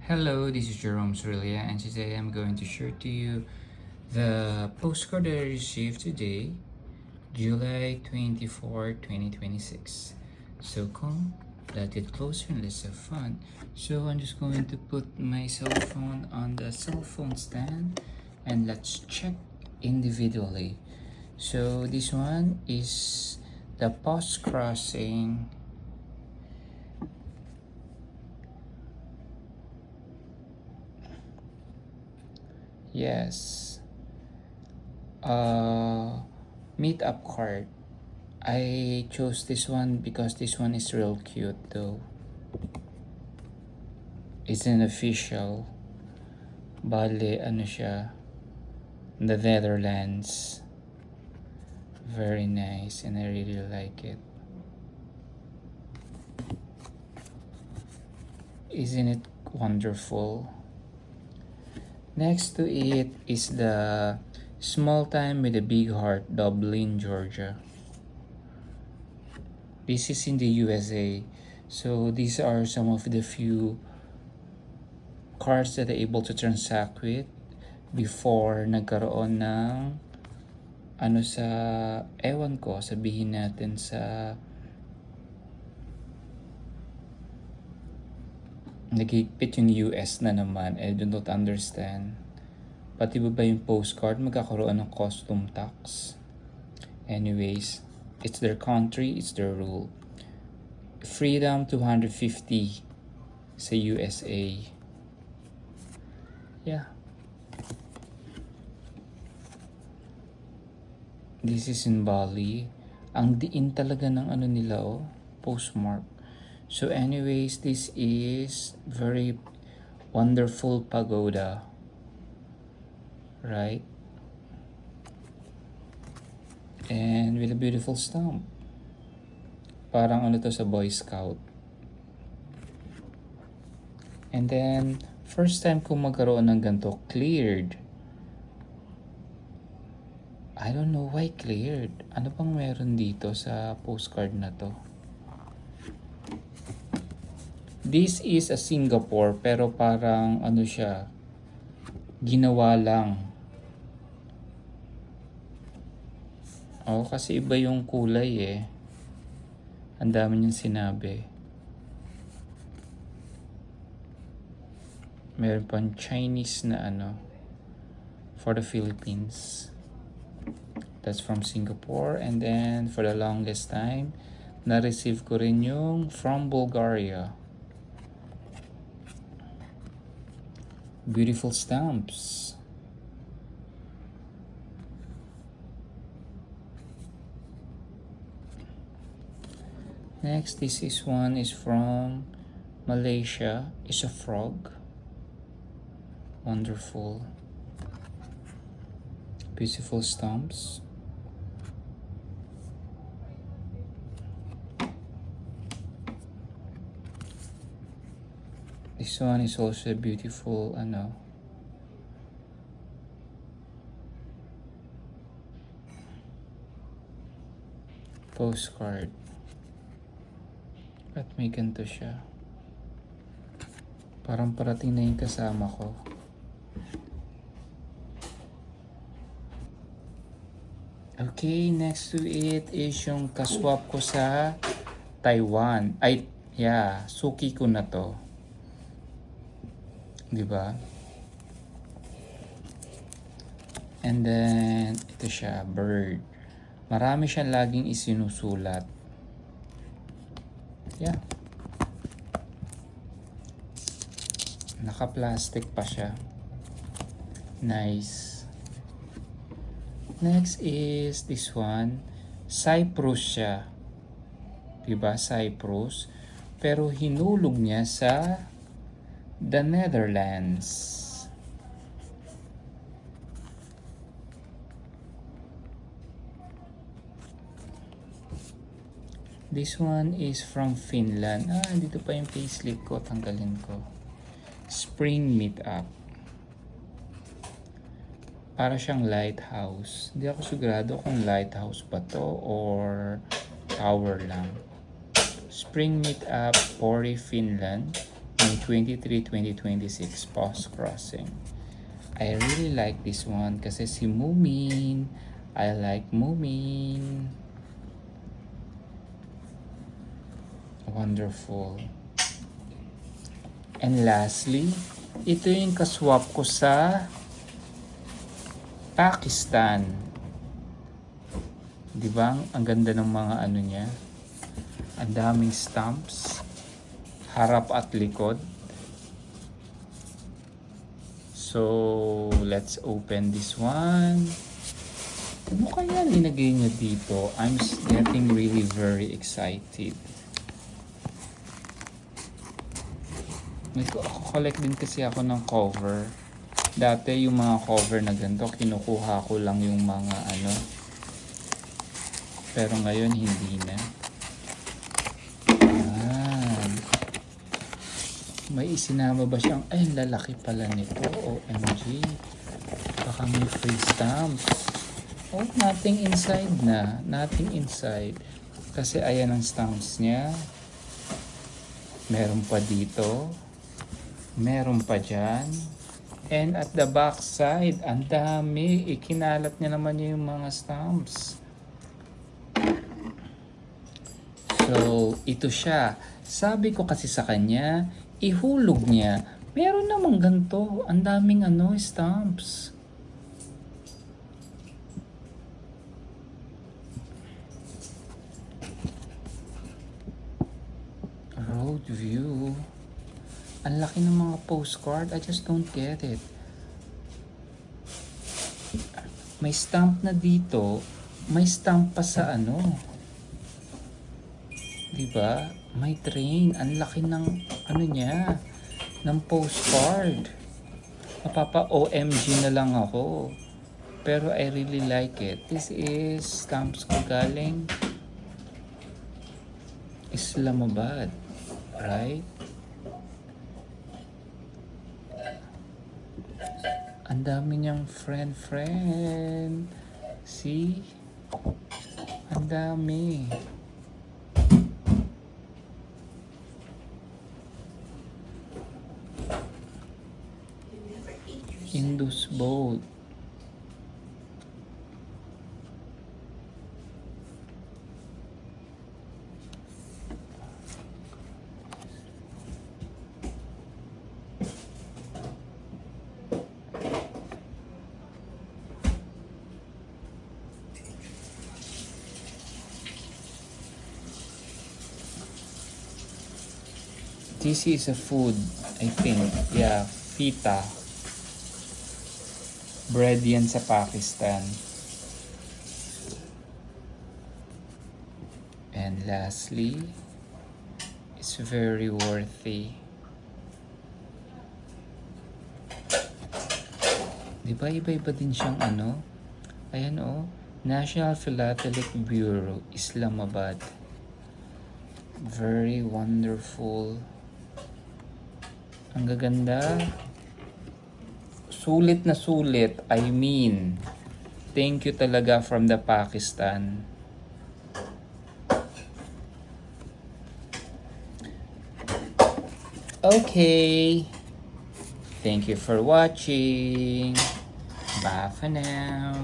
Hello, this is Jerome Surilia, and today I'm going to share to you the postcard that I received today, July 24, 2026. So come, let's get closer and let's have fun. So I'm just going to put my cell phone on the cell phone stand and let's check individually. So this one is the post crossing. Yes. Meetup card. I chose this one because this one is real cute though. It's an official. Bale, ano siya, the Netherlands. Very nice and I really like it. Isn't it wonderful? Next to it is the Small Time with a Big Heart, Dublin, Georgia. This is in the USA. So these are some of the few cards that I'm able to transact with before nagkaroon ng ano sa, ewan ko, sabihin natin sa nagigpit yung US na naman. I do not understand. Pati ba yung postcard magkakaroon ng custom tax? Anyways, it's their country, it's their rule. Freedom 250 sa USA. Yeah. This is in Bali. Ang diin talaga ng ano nila postmark. So anyways, this is very wonderful pagoda. Right? And with a beautiful stamp. Parang ano to sa Boy Scout. And then, first time kong magkaroon ng ganito, cleared. I don't know why cleared. Ano pang meron dito sa postcard na to? This is a Singapore pero parang ano siya, ginawa lang. Oh, kasi iba yung kulay eh. Ang dami niyang sinabi. Meron pang Chinese na ano for the Philippines. That's from Singapore. And then for the longest time, na-receive ko rin yung from Bulgaria. Beautiful stamps. Next, this one is from Malaysia. It's a frog. Wonderful. Beautiful stamps. This one is also a beautiful postcard. At may ganito siya. Parang parating na yung kasama ko. Okay, next to it is yung kaswap ko sa Taiwan. Ay, yeah, suki ko na to. Diba? And then, ito siya, bird. Marami siyang laging isinusulat. Yeah. Naka-plastic pa siya. Nice. Next is this one. Cyprus siya. Diba? Cyprus. Pero hinulog niya sa the Netherlands. This one is from Finland. Dito pa yung payslip ko. Tanggalin ko. Spring Meetup. Para siyang lighthouse. Hindi ako sigurado kung lighthouse ba to or tower lang. Spring Meetup, Pori, Finland. May 23, 2026, Post Crossing. I really like this one kasi si Moomin. I like Moomin. Wonderful. And lastly, ito yung kaswap ko sa Pakistan. Di ba? Ang ganda ng mga ano niya. Ang daming stamps. Harap at likod. So, let's open this one. Ano kaya linagay niya dito? I'm getting really very excited. Nag-collect din kasi ako ng cover. Dati yung mga cover na ganito, kinukuha ko lang yung mga ano. Pero ngayon hindi na. May isinama ba siyang, ay lalaki pala nito, OMG. Baka may free stamps. Oh, nothing inside na. Nothing inside. Kasi ayan ang stamps niya. Meron pa dito. Meron pa dyan. And at the back side, ang dami. Ikinalat niya naman yung mga stamps. So, ito siya. Sabi ko kasi sa kanya, ihulog niya. Meron namang ganito. Ang daming stamps. Road view. Ang laki ng mga postcard. I just don't get it. May stamp na dito. May stamp pa sa Diba? May train. Ang laki ng niya. Ng postcard. Mapapa-OMG na lang ako. Pero I really like it. This is stamps ko galing Islamabad. Right? Ang dami niyang friend. See? Ang dami. Indus boat. This is a food, I think. Yeah, fita. Bread yan sa Pakistan. And lastly, it's very worthy. Diba iba-iba din siyang Ayan National Philatelic Bureau, Islamabad. Very wonderful. Ang gaganda. Sulit na sulit. I mean, thank you talaga from the Pakistan. Okay. Thank you for watching. Bye for now.